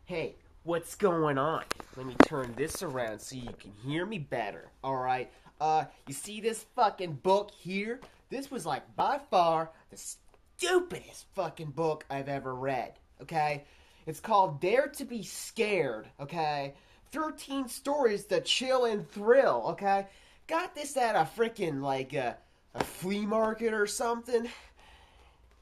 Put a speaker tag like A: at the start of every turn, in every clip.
A: Hey, what's going on? Let me turn this around so you can hear me better. Alright? You see this fucking book here? This was like by far the stupidest fucking book I've ever read. Okay? It's called Dare to Be Scared. Okay? 13 stories to chill and thrill. Okay? Got this at a freaking like a flea market or something.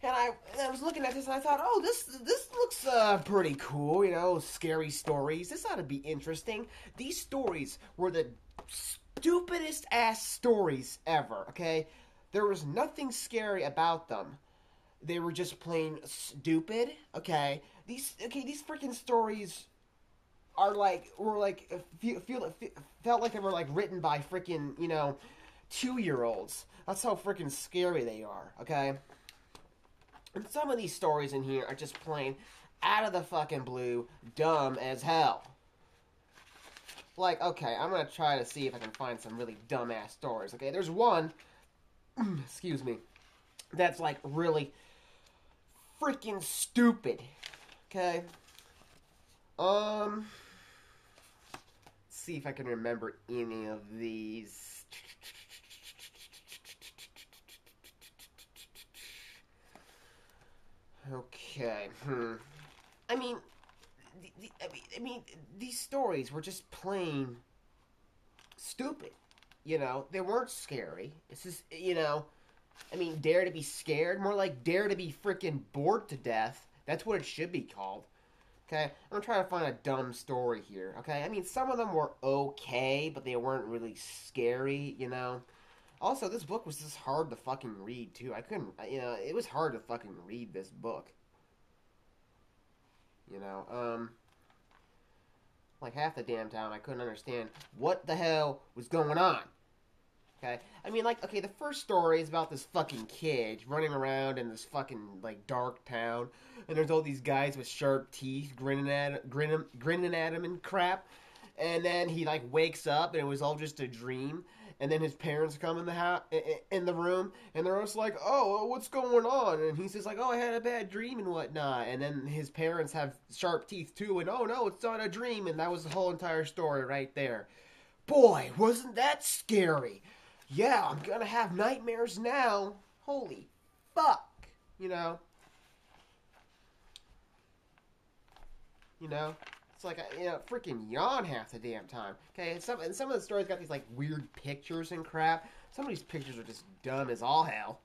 A: And I was looking at this and I thought, oh, this looks pretty cool, you know, scary stories. This ought to be interesting. These stories were the stupidest ass stories ever, okay? There was nothing scary about them. They were just plain stupid, okay? These freaking stories are felt like they were like written by freaking, 2-year-olds. That's how freaking scary they are, okay? And some of these stories in here are just plain out of the fucking blue, dumb as hell. Like, okay, I'm gonna try to see if I can find some really dumbass stories. Okay, there's one, excuse me, that's like really freaking stupid. Okay, let's see if I can remember any of these. Okay. I mean, these stories were just plain stupid. You know, they weren't scary. It's just, dare to be scared. More like dare to be freaking bored to death. That's what it should be called. Okay? I'm trying to find a dumb story here. Okay? I mean, some of them were okay, but they weren't really scary, you know? Also, this book was just hard to fucking read, too. I couldn't, it was hard to fucking read this book. Like half the damn time I couldn't understand what the hell was going on. Okay? I mean, like, okay, the first story is about this fucking kid running around in this fucking, like, dark town, and there's all these guys with sharp teeth grinning at him and crap, and then he, like, wakes up, and it was all just a dream. And then his parents come in the room, and they're just like, "Oh, what's going on?" And he says like, "Oh, I had a bad dream and whatnot." And then his parents have sharp teeth too, and oh no, it's not a dream. And that was the whole entire story right there. Boy, wasn't that scary? Yeah, I'm gonna have nightmares now. Holy fuck, you know. It's like freaking yawn half the damn time. Okay, and some of the stories got these like weird pictures and crap. Some of these pictures are just dumb as all hell.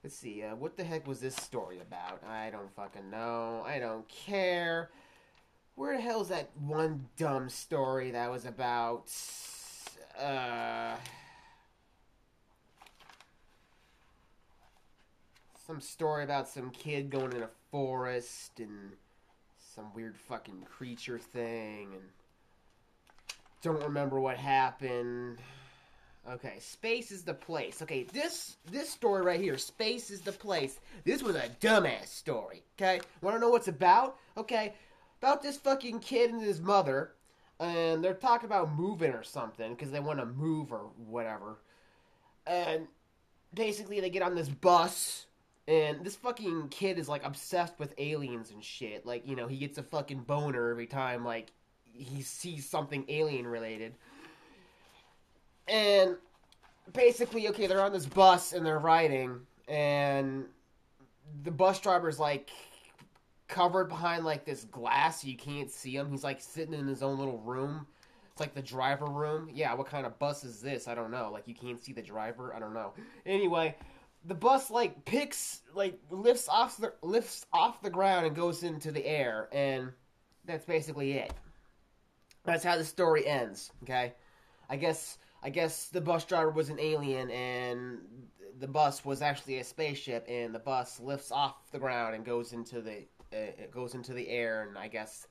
A: Let's see, what the heck was this story about? I don't fucking know. I don't care. Where the hell is that one dumb story that was about? Some story about some kid going in a forest and some weird fucking creature thing, and don't remember what happened. Okay, space is the place. Okay, this story right here, space is the place. This was a dumbass story, okay? Want to know what's about? Okay, about this fucking kid and his mother, and they're talking about moving or something, because they want to move or whatever. And basically they get on this bus, and this fucking kid is, like, obsessed with aliens and shit. Like, he gets a fucking boner every time, like, he sees something alien-related. And basically, okay, they're on this bus, and they're riding, and the bus driver's, like, covered behind, like, this glass so you can't see him. He's, like, sitting in his own little room. It's like the driver room. Yeah, what kind of bus is this? I don't know. Like, you can't see the driver? I don't know. Anyway, the bus lifts off the ground and goes into the air, and that's basically it. That's how the story ends. Okay, I guess the bus driver was an alien, and the bus was actually a spaceship, and the bus lifts off the ground and goes into the air, and I guess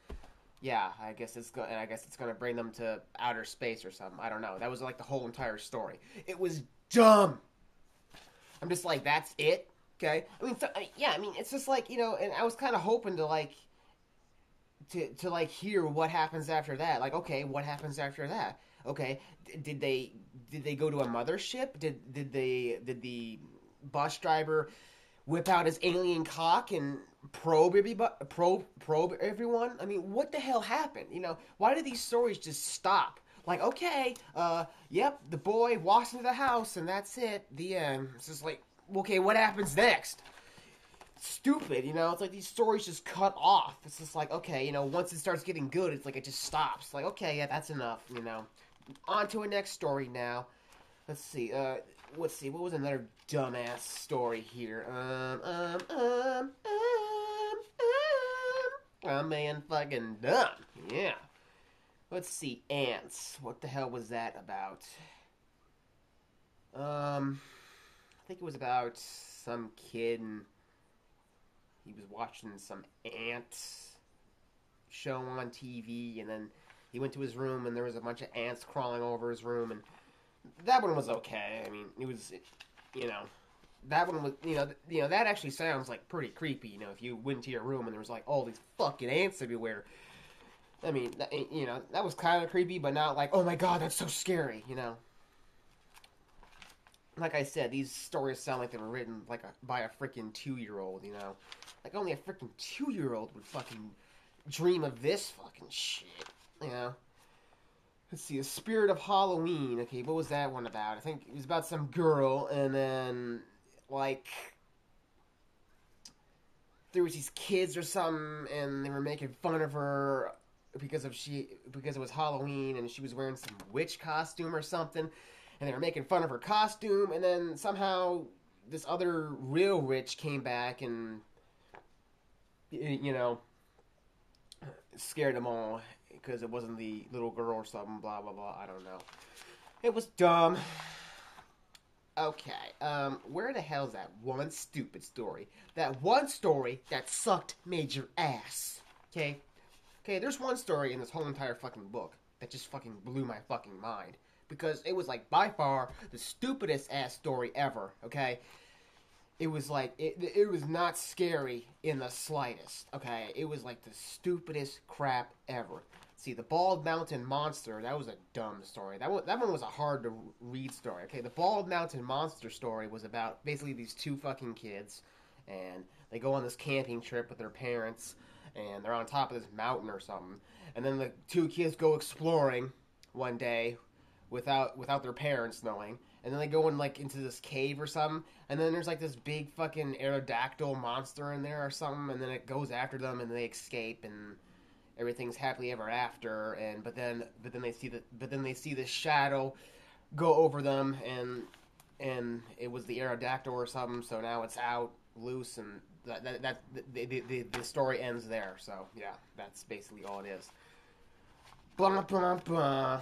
A: it's gonna bring them to outer space or something. I don't know. That was like the whole entire story. It was dumb. I'm just like, that's it? Okay? It's just like, and I was kind of hoping to, like, to hear what happens after that. Like, okay, what happens after that? Okay, did they go to a mothership? Did the bus driver whip out his alien cock and probe everyone. I mean, what the hell happened? Why did these stories just stop? Like, okay, yep, the boy walks into the house and that's it. The end. It's just like, okay, what happens next? Stupid, it's like these stories just cut off. It's just like, okay, once it starts getting good, it's like it just stops. Like, okay, yeah, that's enough. On to a next story now. Let's see, what was another dumbass story here? I'm being fucking dumb. Yeah. Let's see, ants. What the hell was that about? I think it was about some kid and he was watching some ant show on TV, and then he went to his room and there was a bunch of ants crawling over his room, and that one was okay. I mean, it was, that one was, that actually sounds like pretty creepy. If you went to your room and there was like all these fucking ants everywhere. I mean, that was kind of creepy, but not like, oh my god, that's so scary. Like I said, these stories sound like they were written like by a freaking 2-year-old. Like only a freaking 2-year-old would fucking dream of this fucking shit. Let's see, The Spirit of Halloween. Okay, what was that one about? I think it was about some girl, and then, like, there was these kids or something, and they were making fun of her because it was Halloween, and she was wearing some witch costume or something, and they were making fun of her costume, and then somehow this other real witch came back and, scared them all because it wasn't the little girl or something, blah, blah, blah, I don't know. It was dumb. Okay, where the hell's that one stupid story? That one story that sucked major ass. Okay, there's one story in this whole entire fucking book that just fucking blew my fucking mind. Because it was, like, by far the stupidest ass story ever, okay? It was like, it was not scary in the slightest, okay? It was like the stupidest crap ever. See, the Bald Mountain Monster, that was a dumb story. That one was a hard to read story, okay? The Bald Mountain Monster story was about basically these two fucking kids, and they go on this camping trip with their parents, and they're on top of this mountain or something. And then the two kids go exploring one day without their parents knowing. And then they go into this cave or something, and then there's like this big fucking Aerodactyl monster in there or something, and then it goes after them, and they escape, and everything's happily ever after. And but then they see this shadow go over them, and it was the Aerodactyl or something. So now it's out loose, and the story ends there. So yeah, that's basically all it is. Blah blah blah.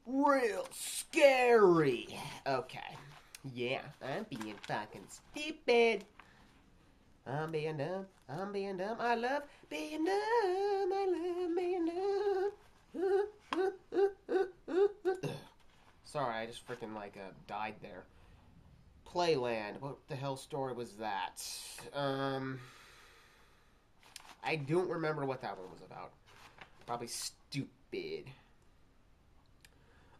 A: Real scary. Okay. Yeah, I'm being fucking stupid. I'm being dumb. I love being dumb. I love being dumb. Sorry, I just freaking died there. Playland. What the hell story was that? I don't remember what that one was about. Probably stupid.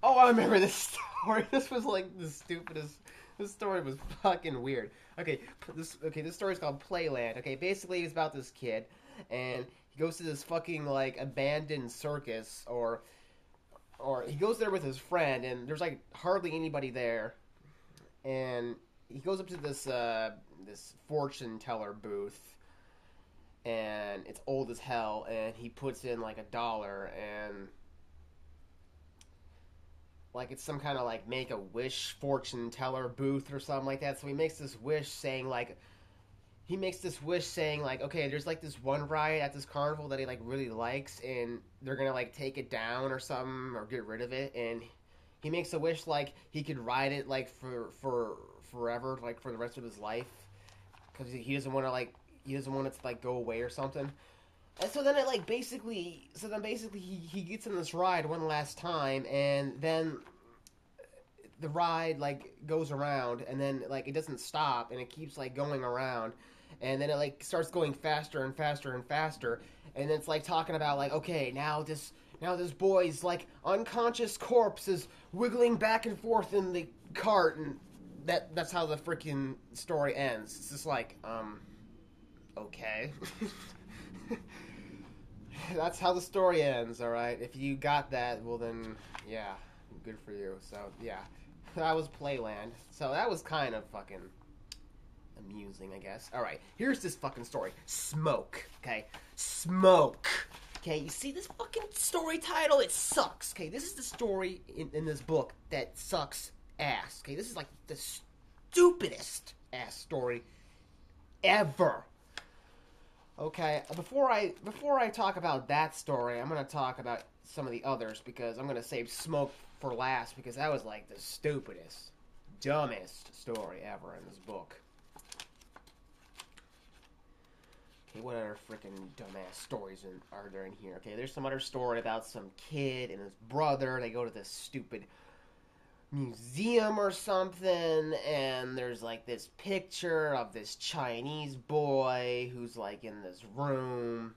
A: Oh, I remember this story. This was like the stupidest. This story was fucking weird. Okay, this story is called Playland. Okay, basically it's about this kid, and he goes to this fucking abandoned circus, or he goes there with his friend, and there's hardly anybody there, and he goes up to this this fortune teller booth, and it's old as hell, and he puts in $1, and it's some kind of make-a-wish fortune teller booth or something like that. So he makes this wish saying okay, there's this one ride at this carnival that he really likes, and they're gonna take it down or something or get rid of it, and he makes a wish he could ride it for forever, for the rest of his life, because he doesn't want it to go away or something. And so then basically he gets in this ride one last time, and then the ride goes around, and then it doesn't stop, and it keeps going around, and then it starts going faster and faster and faster, and it's talking about okay, now this boy's unconscious corpse is wiggling back and forth in the cart, and that's how the freaking story ends. It's just Okay. That's how the story ends, alright? If you got that, well then, yeah, good for you. So, yeah. That was Playland. So that was kind of fucking amusing, I guess. Alright, here's this fucking story. Smoke, okay? Smoke. Okay, you see this fucking story title? It sucks, okay? This is the story in this book that sucks ass, okay? This is like the stupidest ass story ever. Okay, before I talk about that story, I'm gonna talk about some of the others because I'm gonna save Smoke for last because that was like the stupidest, dumbest story ever in this book. Okay, what other freaking dumbass stories are there in here? Okay, there's some other story about some kid and his brother. They go to this stupid museum or something, and there's like this picture of this Chinese boy who's like in this room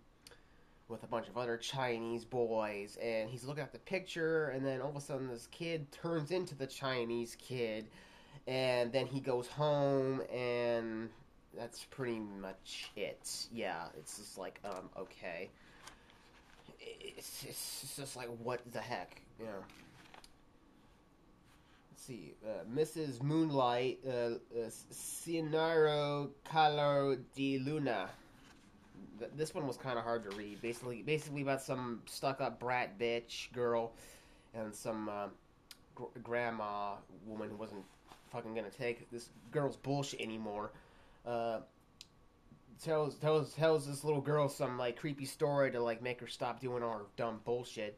A: with a bunch of other Chinese boys, and he's looking at the picture, and then all of a sudden this kid turns into the Chinese kid, and then he goes home, and that's pretty much it. Yeah, it's just like, okay. It's just like, what the heck, you know? See, Mrs. Moonlight, Cienaro Calor de Luna. This one was kind of hard to read. Basically about some stuck-up brat bitch girl and some grandma woman who wasn't fucking gonna take this girl's bullshit anymore. Tells this little girl some like creepy story to like make her stop doing all her dumb bullshit,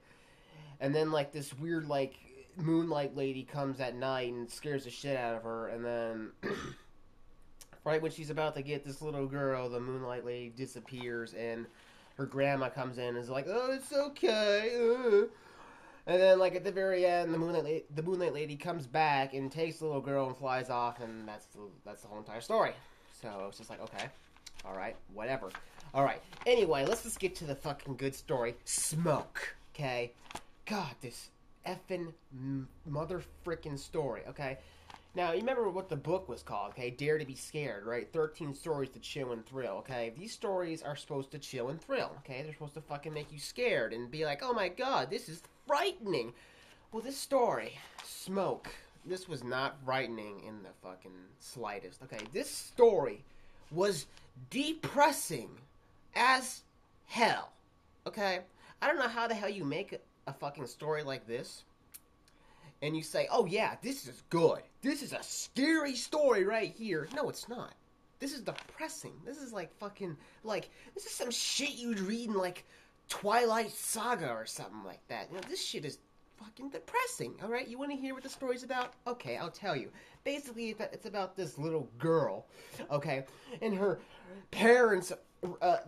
A: and then like this weird like Moonlight lady comes at night and scares the shit out of her, and then right when she's about to get this little girl, the Moonlight lady disappears, and her grandma comes in and is like, "Oh, it's okay." And then, like at the very end, the Moonlight lady comes back and takes the little girl and flies off, and that's the whole entire story. So it's just like, okay, all right, whatever. All right. Anyway, let's just get to the fucking good story. Smoke. Okay. God, this effing mother frickin' story, okay? Now, you remember what the book was called, okay? Dare to be Scared, right? 13 stories to chill and thrill, okay? These stories are supposed to chill and thrill, okay? They're supposed to fucking make you scared and be like, oh my god, this is frightening. Well, this story, Smoke, this was not frightening in the fucking slightest, okay? This story was depressing as hell, okay? I don't know how the hell you make a fucking story like this and you say, oh yeah, this is good. This is a scary story right here. No, it's not. This is depressing. This is like fucking, like, this is some shit you'd read in like Twilight Saga or something like that. You know, this shit is fucking depressing, alright? You want to hear what the story's about? Okay, I'll tell you. Basically, it's about this little girl, okay? And her parents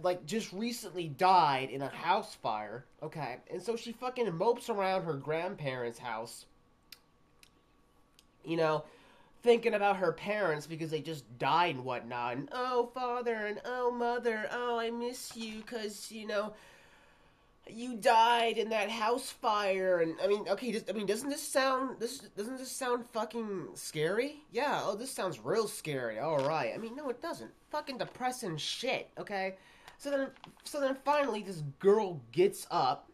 A: like just recently died in a house fire, okay, and so she fucking mopes around her grandparents' house, you know, thinking about her parents because they just died and whatnot, and oh father and oh mother, oh I miss you because you know you died in that house fire, and I mean, okay, doesn't this sound fucking scary? Yeah, oh, this sounds real scary. All right, I mean, no, it doesn't. Fucking depressing shit. Okay, so then finally, this girl gets up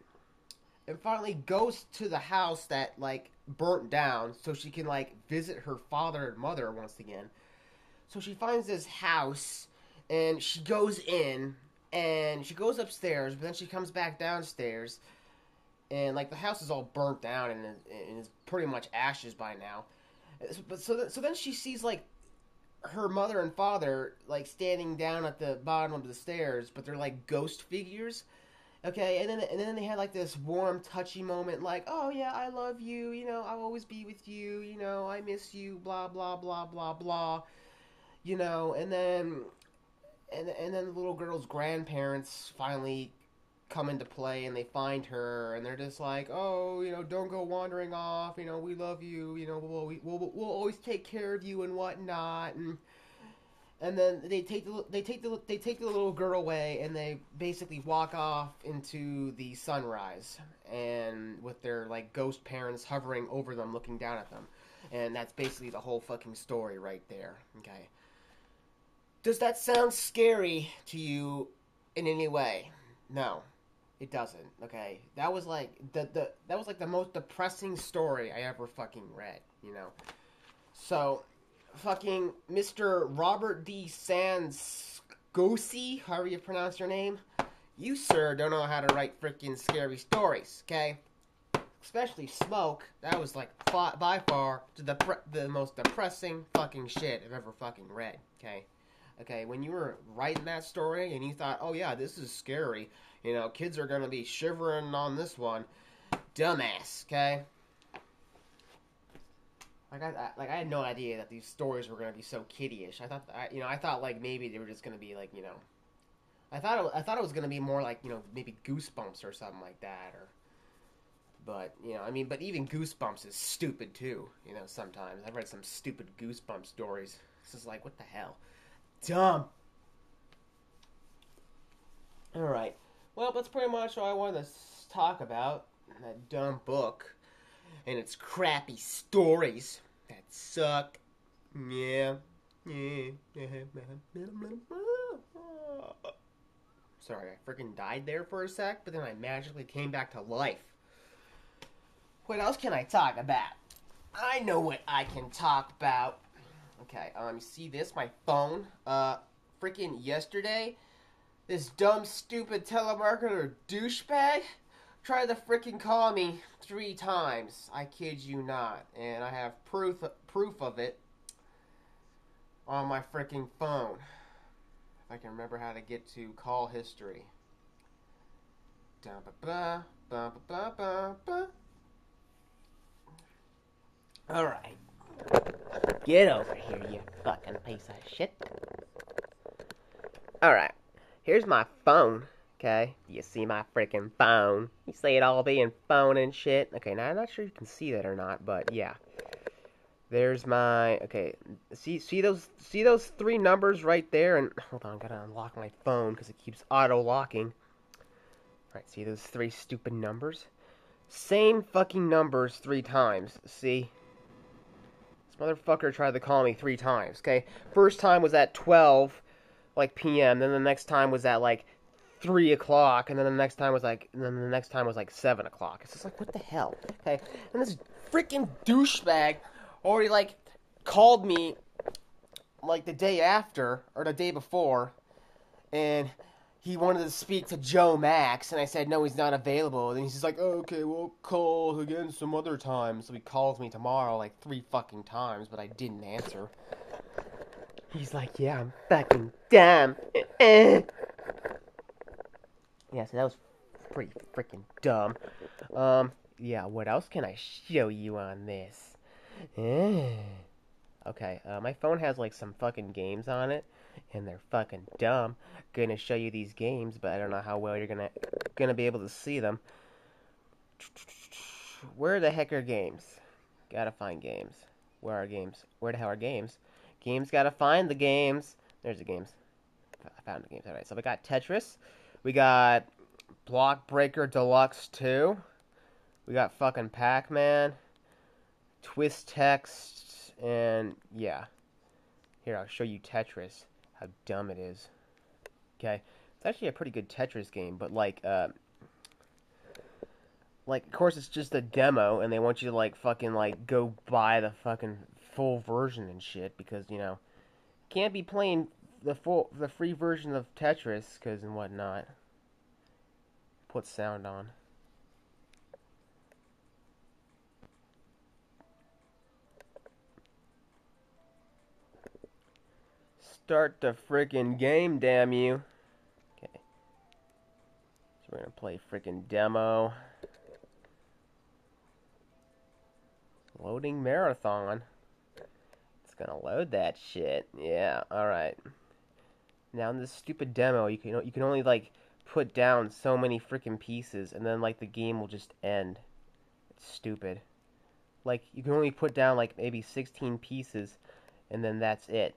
A: and finally goes to the house that like burnt down, so she can like visit her father and mother once again. So she finds this house, and she goes in. And she goes upstairs, but then she comes back downstairs, and like the house is all burnt down and is pretty much ashes by now. But so then she sees like her mother and father like standing down at the bottom of the stairs, but they're like ghost figures. Okay, and then they had like this warm, touchy moment, like, oh yeah, I love you, you know, I'll always be with you, you know, I miss you, blah blah blah blah blah, you know, and then the little girl's grandparents finally come into play, and they find her, and they're just like, oh, you know, don't go wandering off, you know, we love you, you know, we'll always take care of you and whatnot, and then they take the little girl away, and they basically walk off into the sunrise, and with their like ghost parents hovering over them, looking down at them, and that's basically the whole fucking story right there. Okay. Does that sound scary to you in any way? No, it doesn't. Okay, that was like the most depressing story I ever fucking read. So, fucking Mr. Robert D. Sansgosi, however you pronounce your name, you sir don't know how to write freaking scary stories. Okay, especially Smoke. That was like by far the most depressing fucking shit I've ever fucking read. Okay, when you were writing that story and you thought, oh yeah, this is scary, kids are gonna be shivering on this one, dumbass, okay? I had no idea that these stories were gonna be so kiddyish. I thought like maybe they were just gonna be like, I thought it was gonna be more like, maybe Goosebumps or something like that, but but even Goosebumps is stupid too, sometimes. I've read some stupid Goosebumps stories. This is like, what the hell? Dumb. Alright. Well, that's pretty much all I wanted to talk about. That dumb book. And its crappy stories that suck. Yeah. Sorry, I freaking died there for a sec, but then I magically came back to life. What else can I talk about? I know what I can talk about. Okay, you see this? My phone. Freaking yesterday, this dumb, stupid telemarketer douchebag tried to freaking call me 3 times. I kid you not. And I have proof of it on my freaking phone. If I can remember how to get to call history. Alright. Get over here, you fucking piece of shit. Alright. Here's my phone. Okay? You see my freaking phone? You see it all being phone and shit? Okay, now I'm not sure you can see that or not, but yeah. There's my... Okay. See those 3 numbers right there? And hold on, gotta unlock my phone because it keeps auto-locking. Alright, see those 3 stupid numbers? Same fucking numbers 3 times. See? This motherfucker tried to call me 3 times, okay? First time was at 12, like, p.m. Then the next time was at, like, 3 o'clock. And then the next time was, like, 7 o'clock. It's just like, what the hell? Okay? And this freaking douchebag already, like, called me, like, the day after, or the day before. And he wanted to speak to Joe Max, and I said, no, he's not available. And he's just like, oh, okay, we'll call again some other time. So he calls me tomorrow, like, 3 fucking times, but I didn't answer. He's like, yeah, I'm fucking dumb. Yeah, so that was pretty freaking dumb. Yeah, what else can I show you on this? Okay, my phone has, like, some fucking games on it. And they're fucking dumb. Gonna show you these games, but I don't know how well you're gonna be able to see them. Where the heck are games? Gotta find games. Where are games? Where the hell are games? Games, gotta find the games. There's the games. I found the games. Alright, so we got Tetris. We got Block Breaker Deluxe 2. We got fucking Pac-Man. Twist Text. And yeah. Here, I'll show you Tetris. How dumb it is. Okay, it's actually a pretty good Tetris game, but like, of course it's just a demo, and they want you to like fucking like go buy the fucking full version and shit because can't be playing the free version of Tetris because and whatnot. Put sound on. Start the freaking game, damn you. Okay. So we're gonna play freaking demo. Loading marathon. It's gonna load that shit. Yeah, alright. Now in this stupid demo, you can only like put down so many freaking pieces and then like the game will just end. It's stupid. Like you can only put down like maybe 16 pieces and then that's it.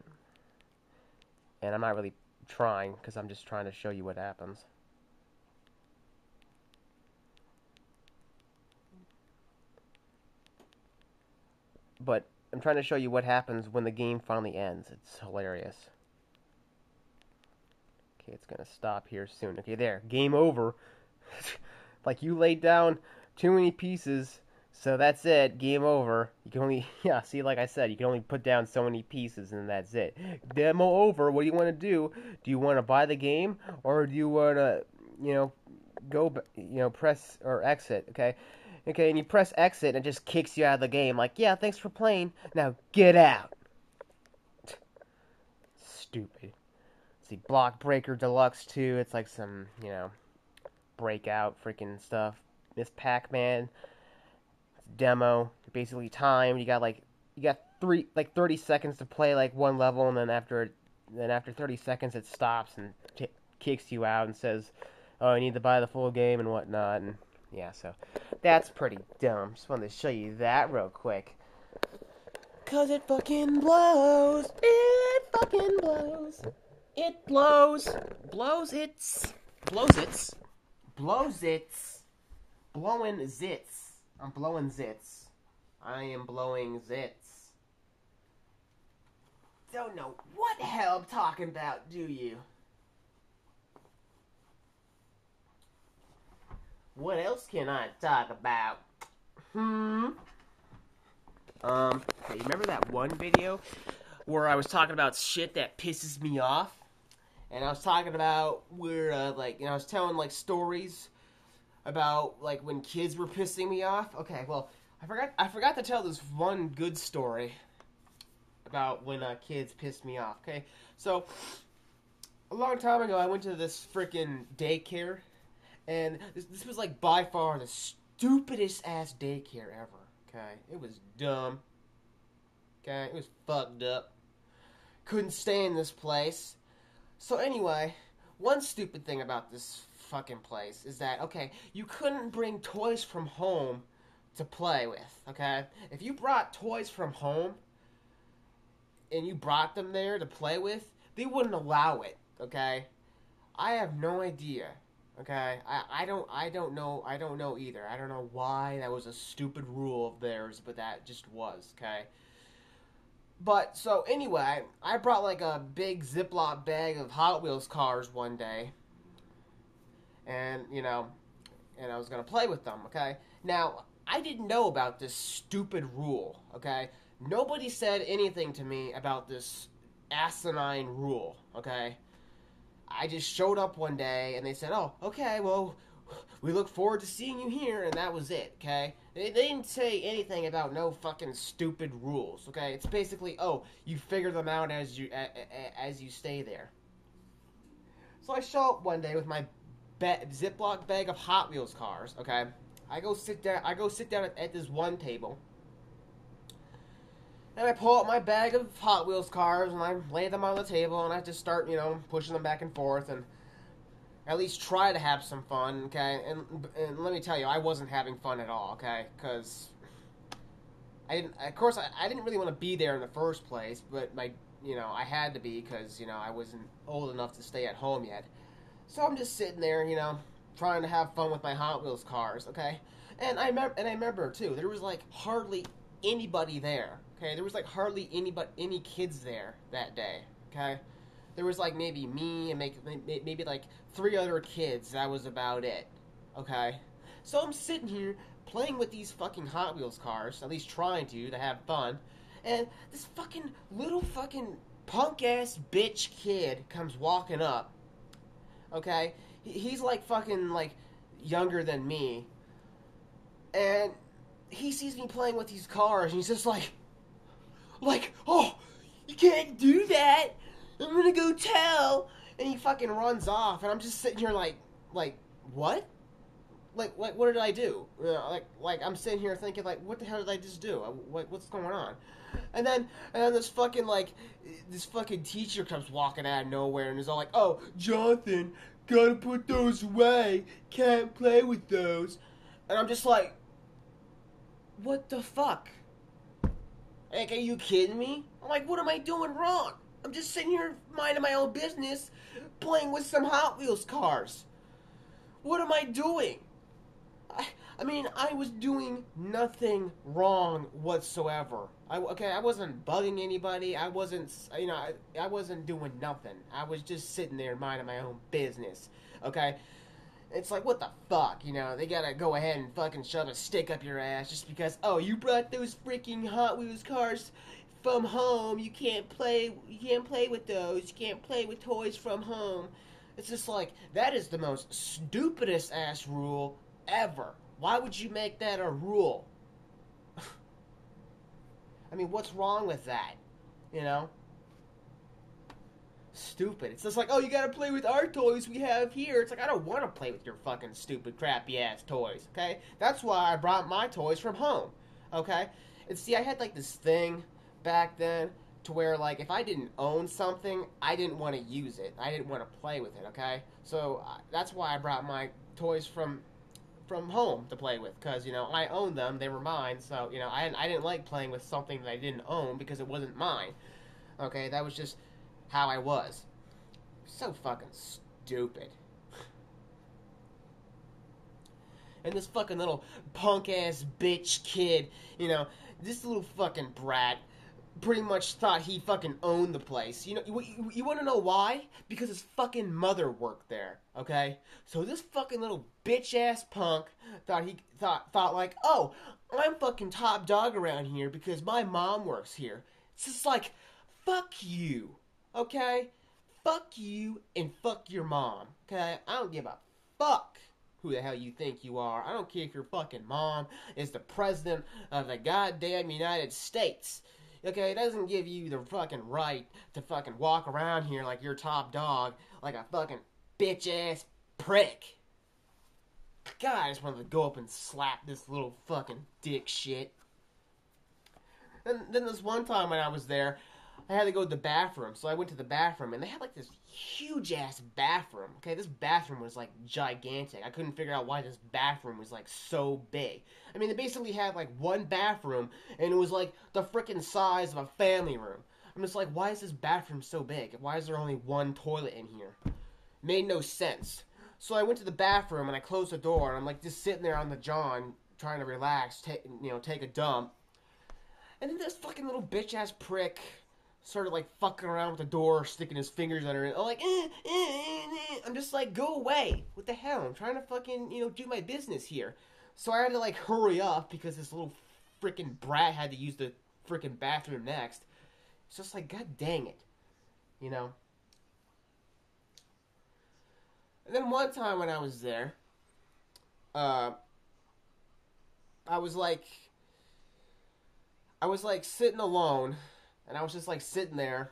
A: And I'm not really trying, because I'm just trying to show you what happens. But I'm trying to show you what happens when the game finally ends. It's hilarious. Okay, it's gonna stop here soon. Okay, there. Game over. Like, you laid down too many pieces, so that's it. Game over. You can only, yeah, see, like I said, you can only put down so many pieces, and that's it. Demo over. What do you want to do? Do you want to buy the game, or do you want to, you know, press or exit? Okay. Okay, and you press exit, and it just kicks you out of the game. Like, yeah, thanks for playing. Now get out. Stupid. See, Block Breaker Deluxe 2. It's like some, breakout freaking stuff. Miss Pac-Man demo, basically timed. You got 30 seconds to play like one level, and then after 30 seconds it stops and kicks you out and says, "Oh, I need to buy the full game and whatnot." And yeah, so that's pretty dumb. Just wanted to show you that real quick. 'Cause it fucking blows. It fucking blows. It blows. Blows its. Blowing zits. I'm blowing zits. I am blowing zits. Don't know what the hell I'm talking about, do you? What else can I talk about? Hey, remember that one video where I was talking about shit that pisses me off? And I was talking about where, I was telling, stories about, when kids were pissing me off? Okay, well, I forgot to tell this one good story about when, kids pissed me off, okay? So, a long time ago, I went to this freaking daycare, and this was, by far the stupidest ass daycare ever, okay? It was dumb, okay? It was fucked up. Couldn't stay in this place. So anyway, one stupid thing about this fucking place is that, okay, you couldn't bring toys from home to play with, okay? If you brought toys from home and you brought them there to play with, they wouldn't allow it, okay? I have no idea, okay? I don't know either. I don't know why that was a stupid rule of theirs, but that just was, okay? But, so, anyway, I brought, a big Ziploc bag of Hot Wheels cars one day. And, and I was going to play with them, okay? Now, I didn't know about this stupid rule, okay? Nobody said anything to me about this asinine rule, okay? I just showed up one day, and they said, "Oh, okay, well, we look forward to seeing you here," and that was it, okay? They didn't say anything about no fucking stupid rules, okay? It's basically, oh, you figure them out as you stay there. So I show up one day with my Ziploc bag of Hot Wheels cars, okay? I go sit down at this one table, and I pull out my bag of Hot Wheels cars, and I lay them on the table, and I just start, pushing them back and forth, and at least try to have some fun, okay? And let me tell you, I wasn't having fun at all, okay? Because I didn't really want to be there in the first place, but I had to be because, I wasn't old enough to stay at home yet. So I'm just sitting there, trying to have fun with my Hot Wheels cars, okay? And I remember too, there was hardly anybody there, okay? There was hardly any kids there that day, okay? There was maybe me and maybe 3 other kids. That was about it. Okay? So I'm sitting here playing with these fucking Hot Wheels cars, at least trying to have fun. And this fucking little fucking punk ass bitch kid comes walking up. Okay? He's fucking younger than me. And he sees me playing with these cars and he's just oh, you can't do that. I'm gonna go tell, and he fucking runs off, and I'm just sitting here what? What did I do? I'm sitting here thinking, what the hell did I just do? What's going on? And then this fucking teacher comes walking out of nowhere, and is all "Oh, Jonathan, gotta put those away. Can't play with those." And I'm just what the fuck? Are you kidding me? I'm what am I doing wrong? I'm just sitting here minding my own business, playing with some Hot Wheels cars. What am I doing? I mean, I was doing nothing wrong whatsoever. I wasn't bugging anybody. I wasn't, I wasn't doing nothing. I was just sitting there minding my own business. Okay? It's like, what the fuck, They gotta go ahead and fucking shove a stick up your ass just because, oh, you brought those freaking Hot Wheels cars from home. You can't play with those. You can't play with toys from home. It's just like, that is the most stupidest ass rule ever. Why would you make that a rule? I mean, what's wrong with that? You know? Stupid. It's just like, oh, you gotta play with our toys we have here. It's like, I don't want to play with your fucking stupid, crappy ass toys, okay? That's why I brought my toys from home, okay? And see, I had like this thing back then to where, like, if I didn't own something, I didn't want to use it. I didn't want to play with it, okay? So that's why I brought my toys from home to play with, because, I owned them, they were mine, so, I didn't like playing with something that I didn't own because it wasn't mine, okay? That was just how I was. So fucking stupid. And this fucking little punk-ass bitch kid, this little fucking brat pretty much thought he fucking owned the place. You want to know why? Because his fucking mother worked there, okay? So this fucking little bitch-ass punk thought like, oh, I'm fucking top dog around here because my mom works here. It's just like, fuck you, okay? Fuck you and fuck your mom, okay? I don't give a fuck who the hell you think you are. I don't care if your fucking mom is the president of the goddamn United States. Okay, it doesn't give you the fucking right to fucking walk around here like you're top dog, like a fucking bitch-ass prick. God, I just wanted to go up and slap this little fucking dick shit. And then this one time when I was there, I had to go to the bathroom, so I went to the bathroom, and they had like this huge-ass bathroom. Okay, this bathroom was like gigantic. I couldn't figure out why this bathroom was like so big. I mean, they basically had like one bathroom, and it was like the frickin' size of a family room. I'm just like, why is this bathroom so big? Why is there only one toilet in here? Made no sense. So I went to the bathroom, and I closed the door, and I'm like just sitting there on the john, trying to relax, take a dump. And then this fucking little bitch-ass prick started like fucking around with the door, sticking his fingers under it. I'm like, I'm just like, go away. What the hell? I'm trying to fucking, do my business here. So I had to like hurry up because this little freaking brat had to use the freaking bathroom next. It's just like, god dang it. And then one time when I was there, I was like sitting alone. And I was just, like, sitting there,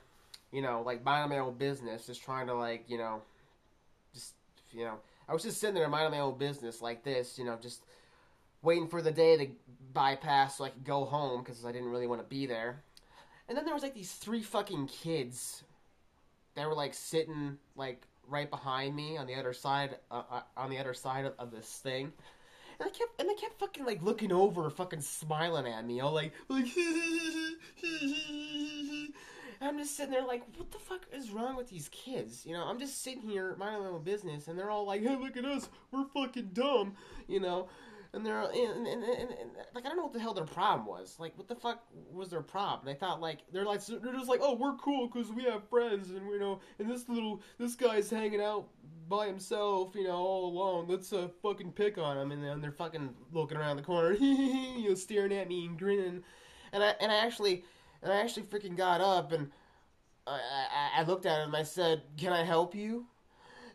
A: like, minding my own business, just trying to, like, I was just sitting there minding my own business like this, just waiting for the day to bypass so I could go home because I didn't really want to be there. And then there was, like, these 3 fucking kids that were, like, sitting, like, right behind me on the other side, of this thing. And they kept fucking, like, looking over, fucking smiling at me, all like and I'm just sitting there like, what the fuck is wrong with these kids? I'm just sitting here minding my own business, and they're all like, hey, look at us, we're fucking dumb, and they're and like, I don't know what the hell their problem was. Like, what the fuck was their problem? They thought like they're just like, oh, we're cool because we have friends, and and this guy's hanging out by himself, all alone. Let's fucking pick on him. And then they're fucking looking around the corner, staring at me and grinning. And I actually freaking got up, and I looked at him and I said, can I help you?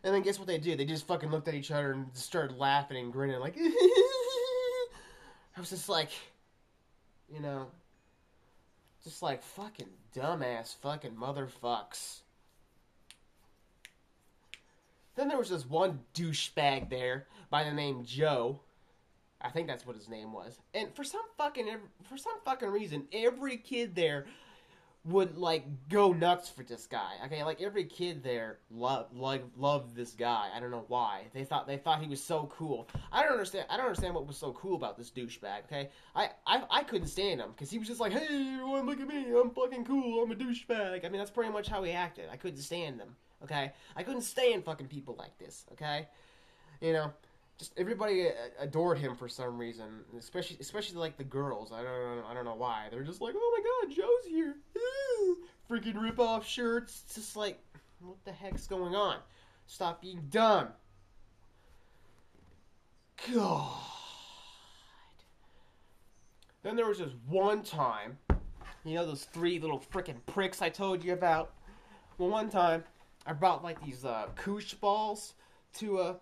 A: And then guess what they did? They just fucking looked at each other and started laughing and grinning like, I was just like, just like fucking dumbass fucking motherfucks. Then there was this one douchebag there by the name Joe. I think that's what his name was. And for some fucking reason, every kid there would like go nuts for this guy. Okay, like every kid there loved this guy. I don't know why. They thought he was so cool. I don't understand what was so cool about this douchebag. Okay, I couldn't stand him because he was just like, hey, everyone, look at me, I'm fucking cool, I'm a douchebag. I mean, that's pretty much how he acted. I couldn't stand him. Okay, I couldn't stand fucking people like this. Okay, just everybody adored him for some reason, especially like the girls. I don't know why. They're just like, oh my God, Joe's here. Freaking rip off shirts. It's just like, what the heck's going on? Stop being dumb. God. Then there was this one time, you know those 3 little freaking pricks I told you about? Well, one time, I brought like these koosh balls to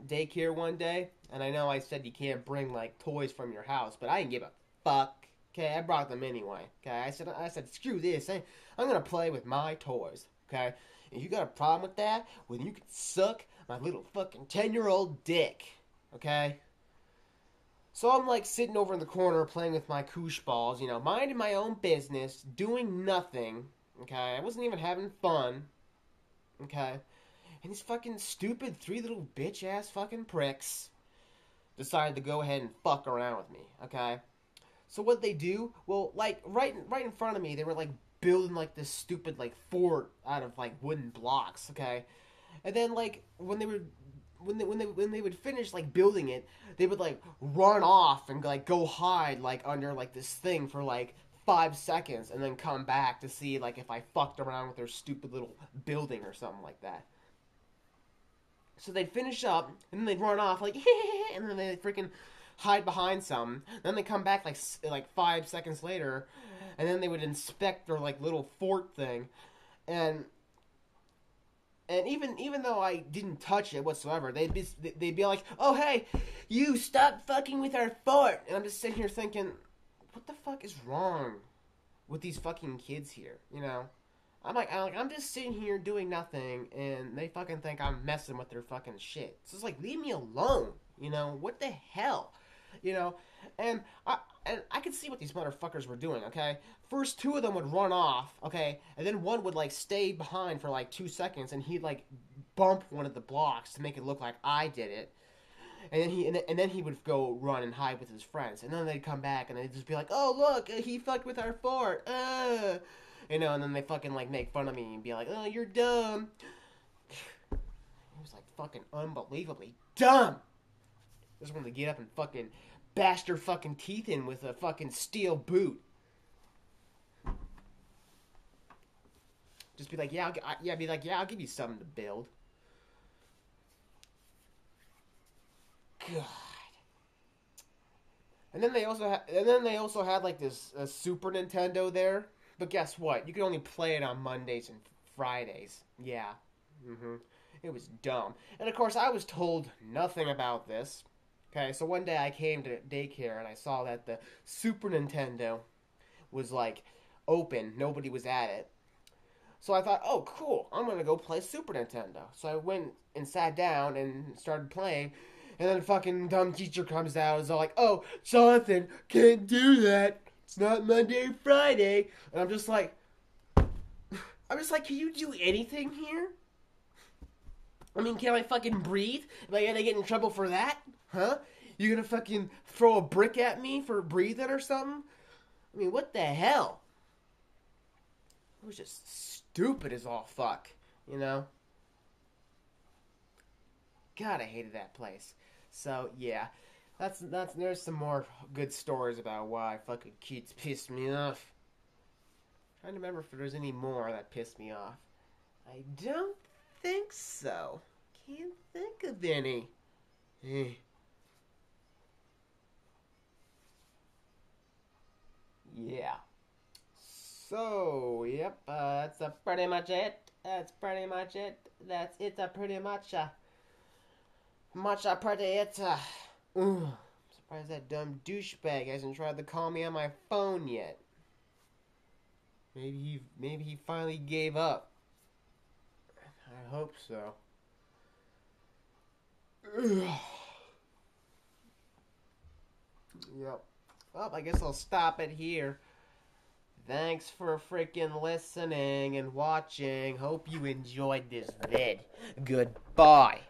A: daycare one day, and I know I said you can't bring like toys from your house, but I didn't give a fuck. Okay, I brought them anyway. Okay, I said screw this. I'm gonna play with my toys. Okay, and you got a problem with that? Well, you can suck my little fucking 10-year-old dick. Okay. So I'm like sitting over in the corner playing with my koosh balls, you know, minding my own business, doing nothing. Okay, I wasn't even having fun. Okay. And these fucking stupid 3 little bitch-ass fucking pricks decided to go ahead and fuck around with me, okay? So what they do, well, like, right in front of me, they were, like, building, like, this stupid, like, fort out of, like, wooden blocks, okay? And then, like, when they would finish, like, building it, they would, like, run off and, like, go hide, like, under, like, this thing for, like, 5 seconds and then come back to see, like, if I fucked around with their stupid little building or something like that. So they'd finish up, and then they'd run off, like, and then they'd freaking hide behind something. Then they come back, like 5 seconds later, and then they would inspect their, like, little fort thing. And even though I didn't touch it whatsoever, they'd be like, oh, hey, you stop fucking with our fort. And I'm just sitting here thinking, what the fuck is wrong with these fucking kids here, you know? I'm just sitting here doing nothing, and they fucking think I'm messing with their fucking shit. So it's like, leave me alone, you know? What the hell, you know? And I could see what these motherfuckers were doing, okay? First 2 of them would run off, okay? And then one would, like, stay behind for, like, 2 seconds, and he'd, like, bump one of the blocks to make it look like I did it. And then he would go run and hide with his friends. And then they'd come back, and they'd just be like, oh, look, he fucked with our fort, You know, and then they fucking, like, make fun of me and be like, oh, you're dumb. It was, like, fucking unbelievably dumb. I just wanted to get up and fucking bash their fucking teeth in with a fucking steel boot. Just be like, I'll give you something to build. God. And then they also had like this Super Nintendo there. But guess what? You could only play it on Mondays and Fridays. Yeah. It was dumb. And of course, I was told nothing about this. Okay, so one day I came to daycare and I saw that the Super Nintendo was like open. Nobody was at it. So I thought, oh, cool. I'm going to go play Super Nintendo. So I went and sat down and started playing. And then the fucking dumb teacher comes out and is all like, oh, Jonathan, can't do that. It's not Monday or Friday. And I'm just like, can you do anything here? I mean, can I fucking breathe? Am I gonna get in trouble for that? Huh? You gonna fucking throw a brick at me for breathing or something? I mean, what the hell? It was just stupid as all fuck, you know? God, I hated that place. So, yeah. There's some more good stories about why fucking kids pissed me off. I'm trying to remember if there's any more that pissed me off. I don't think so. Can't think of any. Yeah. So, yep, that's pretty much it. It's pretty much it. Surprised that dumb douchebag hasn't tried to call me on my phone yet. Maybe he finally gave up. I hope so. Yep. Well, I guess I'll stop it here. Thanks for freaking listening and watching. Hope you enjoyed this vid. Goodbye.